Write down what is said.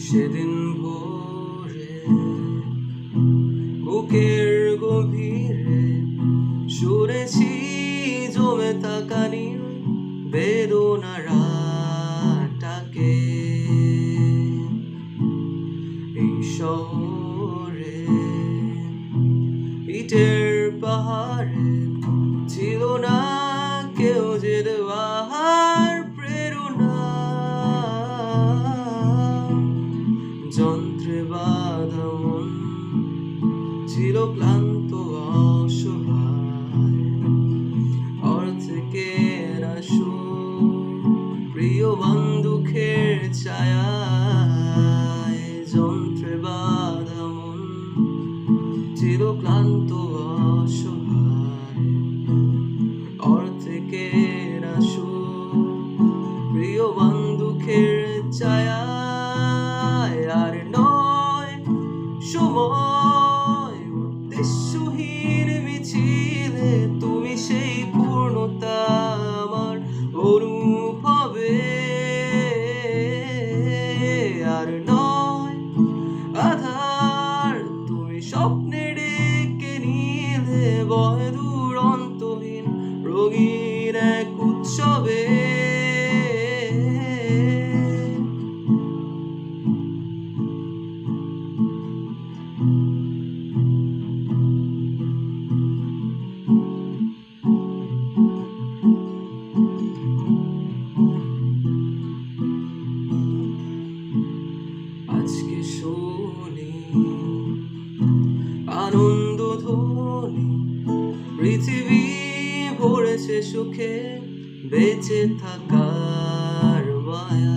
সেদিন ভোরে বুকের গভীরে শুনেছি জমে থাকা নীল বেদনাটাকে। এই শহরে ইটের পাহাড়ে ছিল না কেউ যে দেওয়ার প্রেরণা। যন্ত্রে বাঁধা মন ছিল ক্লান্ত অসহায়, অর্থে কেনা সুখ প্রিয় বন্দুকের ছায়ায়। যন্ত্রে বাঁধা মন ছিল ক্লান্ত অসহায়, অর্থে কেনা সুখ প্রিয় বন্দুকের ছায়ায়। আর নয় সময় উদ্দেশ্যহীন মিছিলে তুমি সেই পূর্ণতা আমার অনুভবে। আর নয় আধার তুমি স্বপ্নে ডেকে নিলে বয় দূর অন্তহীন রঙিন এক উৎসবে। আজকে শুনি আনন্দ ধ্বনি, পৃথিবী ভরেছে সুখে বেঁচে থাকার মায়া।